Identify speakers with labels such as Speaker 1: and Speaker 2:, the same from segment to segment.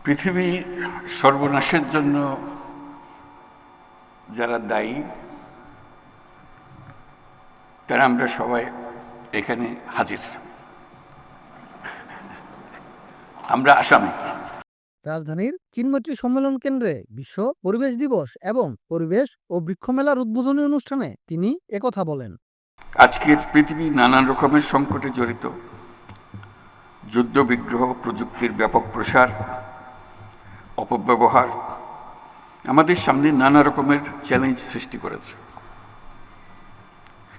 Speaker 1: পৃথিবীর সর্বনাশের জন্য যারা দায়ী তারা আমরা সবাই এখানে হাজির। আমরা আসামি।
Speaker 2: রাজধানীর চিনমৈত্রী সম্মেলন কেন্দ্রে বিশ্ব পরিবেশ দিবস এবং পরিবেশ ও বৃক্ষমেলার উদ্বোধনী অনুষ্ঠানে তিনি একথা বলেন।
Speaker 1: আজকের পৃথিবী নানান রকমের সংকটে জড়িত। যুদ্ধ বিগ্রহ, প্রযুক্তির ব্যাপক প্রসার, অপব্যবহার আমাদের সামনে নানা রকমের চ্যালেঞ্জ সৃষ্টি করেছে।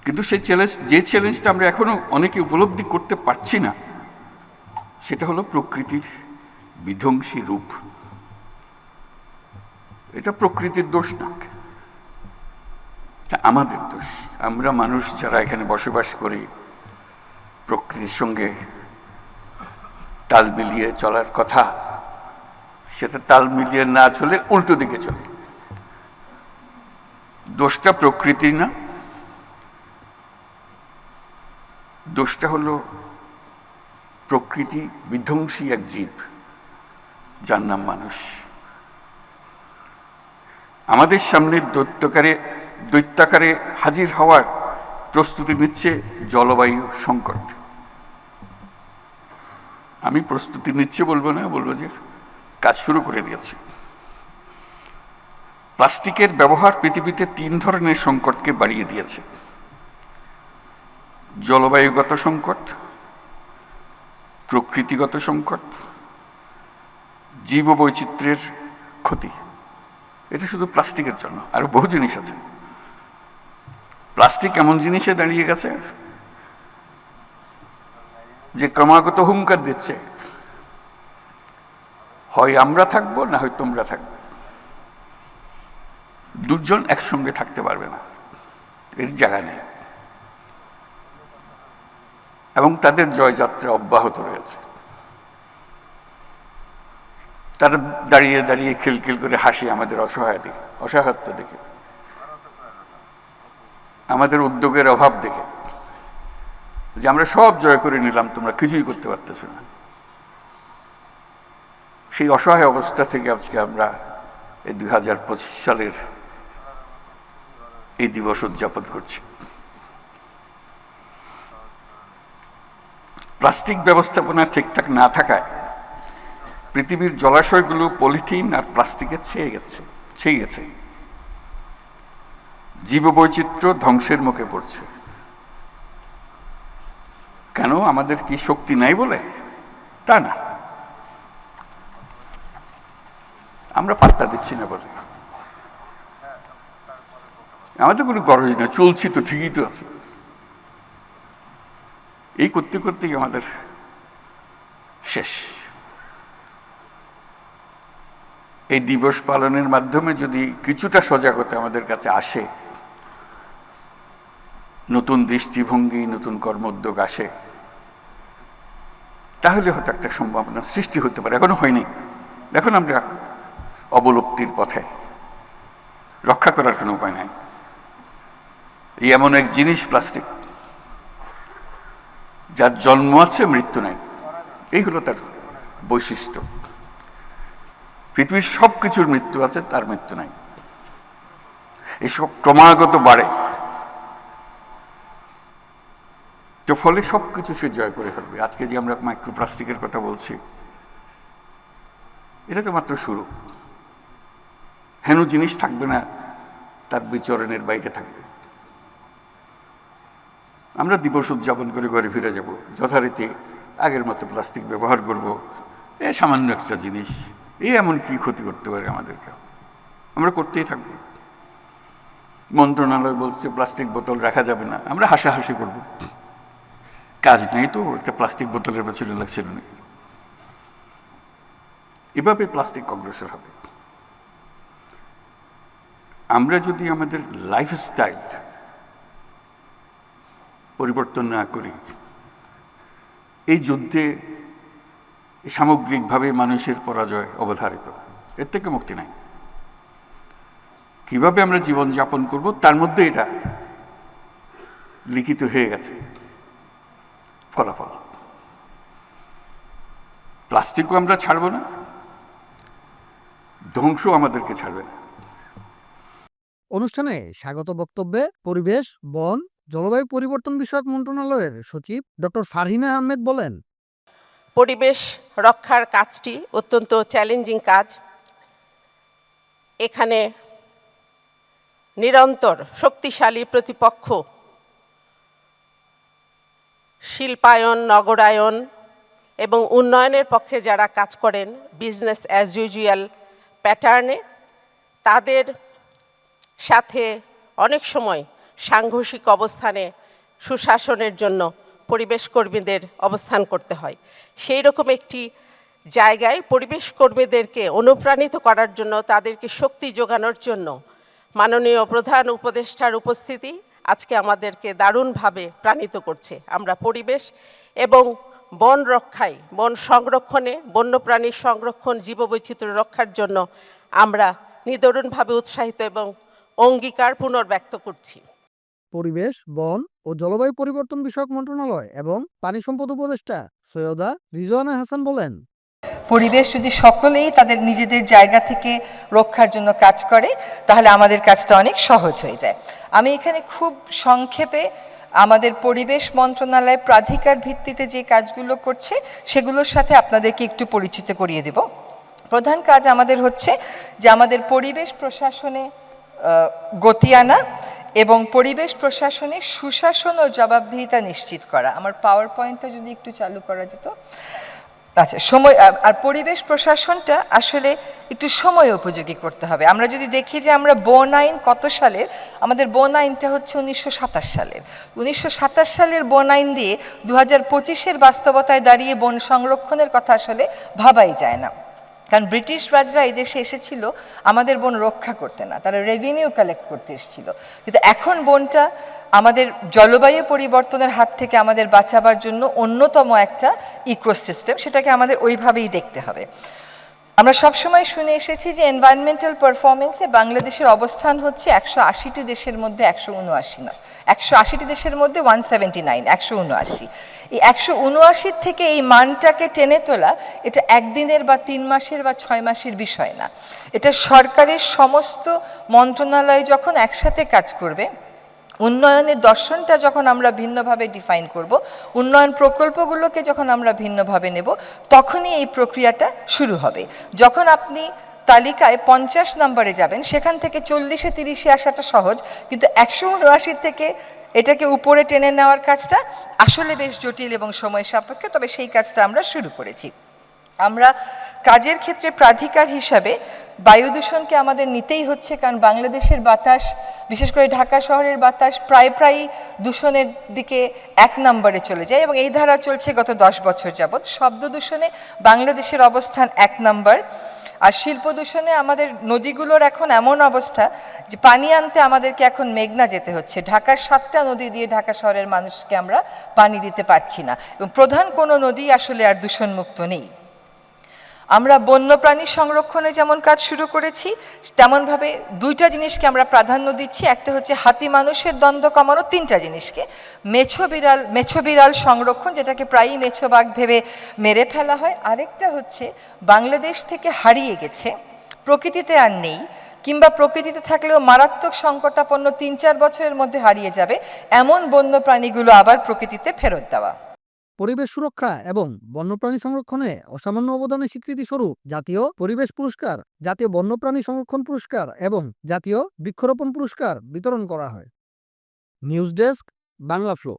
Speaker 1: কিন্তু সেই চ্যালেঞ্জটা আমরা এখনো অনেকে উপলব্ধি করতে পারছি না, সেটা হলো প্রকৃতির বিধ্বংসী রূপ। এটা প্রকৃতির দোষ না, এটা আমাদের দোষ। আমরা মানুষ যারা এখানে বসবাস করি, প্রকৃতির সঙ্গে তাল মিলিয়ে চলার কথা, সেটা তাল মিলিয়ে না চলে উল্টো দিকে চলে। দোষটা প্রকৃতির না, দোষটা হলো প্রকৃতি বিধ্বংসী এক জীব যার নাম মানুষ। আমাদের সামনে দৈত্যাকারে হাজির হওয়ার প্রস্তুতি নিচ্ছে জলবায়ু সংকট। আমি প্রস্তুতি নিচ্ছে বলবো না, বলবো যে কাজ শুরু করে দিয়েছে। প্লাস্টিকের ব্যবহার পৃথিবীতে 3 ধরনের সংকটকে বাড়িয়ে দিয়েছে: জলবায়ুগত সংকট, প্রকৃতিগত সংকট, জীববৈচিত্র্যের ক্ষতি। এটা শুধু প্লাস্টিকের জন্য, আরো বহু জিনিস আছে। প্লাস্টিক এমন জিনিসে দাঁড়িয়ে গেছে যে ক্রমাগত হুঙ্কার দিচ্ছে, হয় আমরা থাকবো না হয় তোমরা থাকবে। দুজন একসঙ্গে থাকতে পারবে না, এর জায়গা নেই। এবং তাদের জয়যাত্রা অব্যাহত রয়েছে। তারা দাঁড়িয়ে দাঁড়িয়ে খিলখিল করে হাসি আমাদের অসহায়ত্ব দেখে, আমাদের উদ্যোগের অভাব দেখে, যে আমরা সব জয় করে নিলাম, তোমরা কিছুই করতে পারতেছ না। সেই অসহায় অবস্থা থেকে আজকে আমরা এই 2025 সালের এই দিবস উদযাপন করছি। প্লাস্টিক ব্যবস্থাপনা ঠিকঠাক না থাকায় পৃথিবীর জলাশয়গুলো পলিথিন আর প্লাস্টিকে ছেয়ে গেছে। জীববৈচিত্র্য ধ্বংসের মুখে পড়ছে। কেন? আমাদের কি শক্তি নাই বলে? তা না, আমরা পাত্তা দিচ্ছি না বলে। আমাদের কোনো গরজ না, চলছি তো, ঠিকই তো আছে। এই করতে করতেই আমাদের শেষ। এই দিবস পালনের মাধ্যমে যদি কিছুটা সজাগতা আমাদের কাছে আসে, নতুন দৃষ্টিভঙ্গি, নতুন কর্মোদ্যোগ আসে, তাহলে হয়তো একটা সম্ভাবনা সৃষ্টি হতে পারে। এখনো হয়নি, এখন আমরা অবলুপ্তির পথে, রক্ষা করার কোনো উপায় নাই। এই এমন এক জিনিস প্লাস্টিক, যার জন্ম আছে, মৃত্যু নাই। এই হলো তার বৈশিষ্ট্য। পৃথিবীর সব কিছুর মৃত্যু আছে, তার মৃত্যু নাই। এসব ক্রমাগত বাড়ে, তো ফলে সবকিছু সে জয় করে ফেলবে। আজকে যে আমরা মাইক্রোপ্লাস্টিকের কথা বলছি, এটা তো মাত্র শুরু। হেন জিনিস থাকবে না, তার বিচরণের বাইরে থাকবে। আমরা দিবস উদযাপন করে ঘরে ফিরে যাব, যথারীতি আগের মতো প্লাস্টিক ব্যবহার করব। এ সামান্য একটা জিনিস, এমন কি ক্ষতি করতে পারে আমাদেরকে? আমরা করতেই থাকবো। মন্ত্রণালয় বলছে প্লাস্টিক বোতল রাখা যাবে না, আমরা হাসাহাসি করব। কাজ নেই তো, একটা প্লাস্টিক বোতলের পেছনে লাগছিল না। এভাবে প্লাস্টিক অগ্রসর হবে। আমরা যদি আমাদের লাইফস্টাইল পরিবর্তন না করি, এই যুদ্ধে সামগ্রিকভাবে মানুষের পরাজয় অবধারিত, এর থেকে মুক্তি নাই। কিভাবে আমরা জীবন যাপন করব, তার মধ্যে এটা লিখিত হয়ে গেছে ফলাফল। প্লাস্টিকও আমরা ছাড়ব না, ধ্বংস আমাদেরকে ছাড়বে না।
Speaker 2: অনুষ্ঠানে স্বাগত বক্তব্যে পরিবেশ, বন, জলবায়ু পরিবর্তন বিষয়ক মন্ত্রণালয়ের সচিব ডক্টর ফারহিনা আহমেদ বলেন,
Speaker 3: পরিবেশ রক্ষার কাজটি অত্যন্ত চ্যালেঞ্জিং কাজ। এখানে নিরন্তর শক্তিশালী প্রতিপক্ষ শিল্পায়ন, নগরায়ন এবং উন্নয়নের পক্ষে যারা কাজ করেন বিজনেস অ্যাজ ইউজুয়াল প্যাটার্নে, তাদের সাথে অনেক সময় সাংঘর্ষিক অবস্থানে সুশাসনের জন্য পরিবেশ কর্মীদের অবস্থান করতে হয়। সেই রকম একটি জায়গায় পরিবেশ কর্মীদেরকে অনুপ্রাণিত করার জন্য, তাদেরকে শক্তি যোগানোর জন্য মাননীয় প্রধান উপদেষ্টার উপস্থিতি আজকে আমাদেরকে দারুণভাবে প্রাণিত করছে। আমরা পরিবেশ এবং বন রক্ষায়, বন সংরক্ষণে, বন্যপ্রাণী সংরক্ষণ, জীববৈচিত্র্য রক্ষার জন্য আমরা নিদারুণভাবে উৎসাহিত এবং অঙ্গীকার পুনর্ব্যক্ত করছি।
Speaker 2: পরিবেশ, বন ও জলবায়ু পরিবর্তন বিষয়ক মন্ত্রণালয় এবং পানি সম্পদ উপদেষ্টা সৈয়দা রিজওয়ানা হাসান বলেন,
Speaker 4: পরিবেশ যদি সকলেই তাদের নিজেদের জায়গা থেকে রক্ষার জন্য কাজ করে, তাহলে আমাদের কাজটা অনেক সহজ হয়ে যায়। আমি এখানে খুব সংক্ষেপে আমাদের পরিবেশ মন্ত্রণালয় প্রাধিকার ভিত্তিতে যে কাজগুলো করছে সেগুলোর সাথে আপনাদেরকে একটু পরিচিত করিয়ে দেব। প্রধান কাজ আমাদের হচ্ছে যে আমাদের পরিবেশ প্রশাসনে গতি আনা এবং পরিবেশ প্রশাসনে সুশাসন ও জবাবদিহিতা নিশ্চিত করা। আমার পাওয়ার পয়েন্টটা যদি একটু চালু করা যেত। আচ্ছা, সময় আর পরিবেশ প্রশাসনটা আসলে একটু সময় উপযোগী করতে হবে। আমরা যদি দেখি যে আমরা বন আইন কত সালের, আমাদের বন আইনটা হচ্ছে 1927 সালের। 1927 সালের বন আইন দিয়ে 2025-এর বাস্তবতায় দাঁড়িয়ে বন সংরক্ষণের কথা আসলে ভাবাই যায় না। কারণ ব্রিটিশ রাজরা এই দেশে এসেছিল আমাদের বন রক্ষা করতে না, তারা রেভিনিউ কালেক্ট করতে এসেছিল। কিন্তু এখন বনটা আমাদের জলবায়ু পরিবর্তনের হাত থেকে আমাদের বাঁচাবার জন্য অন্যতম একটা ইকোসিস্টেম, সেটাকে আমাদের ওইভাবেই দেখতে হবে। আমরা সবসময় শুনে এসেছি যে এনভায়রনমেন্টাল পারফরমেন্সে বাংলাদেশের অবস্থান হচ্ছে 180টি দেশের মধ্যে 179 না, 180টি দেশের মধ্যে 179, 179। এই 179 থেকে এই মানটাকে টেনে তোলা, এটা একদিনের বা 3 মাসের বা 6 মাসের বিষয় না। এটা সরকারের সমস্ত মন্ত্রণালয় যখন একসাথে কাজ করবে, উন্নয়নের দর্শনটা যখন আমরা ভিন্নভাবে ডিফাইন করব, উন্নয়ন প্রকল্পগুলোকে যখন আমরা ভিন্নভাবে নেব, তখনই এই প্রক্রিয়াটা শুরু হবে। যখন আপনি তালিকায় 50 নম্বরে যাবেন, সেখান থেকে 40-এ 30-এ আসাটা সহজ, কিন্তু 179 থেকে এটাকে উপরে টেনে নেওয়ার কাজটা আসলে বেশ জটিল এবং সময় সাপেক্ষ। তবে সেই কাজটা আমরা শুরু করেছি। আমরা কাজের ক্ষেত্রে প্রাধিকার হিসাবে বায়ু দূষণকে আমাদের নিতেই হচ্ছে, কারণ বাংলাদেশের বাতাস, বিশেষ করে ঢাকা শহরের বাতাস প্রায় দূষণের দিকে 1 নম্বরে চলে যায় এবং এই ধারা চলছে গত 10 বছর যাবৎ। শব্দ দূষণে বাংলাদেশের অবস্থান 1 নম্বর। আর শিল্প দূষণে আমাদের নদীগুলোর এখন এমন অবস্থা যে পানি আনতে আমাদেরকে এখন মেঘনা যেতে হচ্ছে। ঢাকার 7টা নদী দিয়ে ঢাকা শহরের মানুষকে আমরা পানি দিতে পারছি না এবং প্রধান কোনো নদী আসলে আর দূষণমুক্ত নেই। আমরা বন্যপ্রাণী সংরক্ষণে যেমন কাজ শুরু করেছি, তেমনভাবে 2টা জিনিসকে আমরা প্রাধান্য দিচ্ছি। একটা হচ্ছে হাতি মানুষের দ্বন্দ্ব কমানো, 3টা জিনিসকে। মেছো বিড়াল সংরক্ষণ, যেটাকে প্রায়ই মেছো বাঘ ভেবে মেরে ফেলা হয়। আরেকটা হচ্ছে বাংলাদেশ থেকে হারিয়ে গেছে, প্রকৃতিতে আর নেই, কিংবা প্রকৃতিতে থাকলেও মারাত্মক সংকটাপন্ন 3-4 বছরের মধ্যে হারিয়ে যাবে এমন বন্যপ্রাণীগুলো আবার প্রকৃতিতে ফেরত দেওয়া।
Speaker 2: পরিবেশ সুরক্ষা এবং বন্যপ্রাণী সংরক্ষণে অসামান্য অবদানের স্বীকৃতি স্বরূপ জাতীয় পরিবেশ পুরস্কার, জাতীয় বন্যপ্রাণী সংরক্ষণ পুরস্কার এবং জাতীয় বৃক্ষরোপণ পুরস্কার বিতরণ করা হয়। News desk, Bangla flow.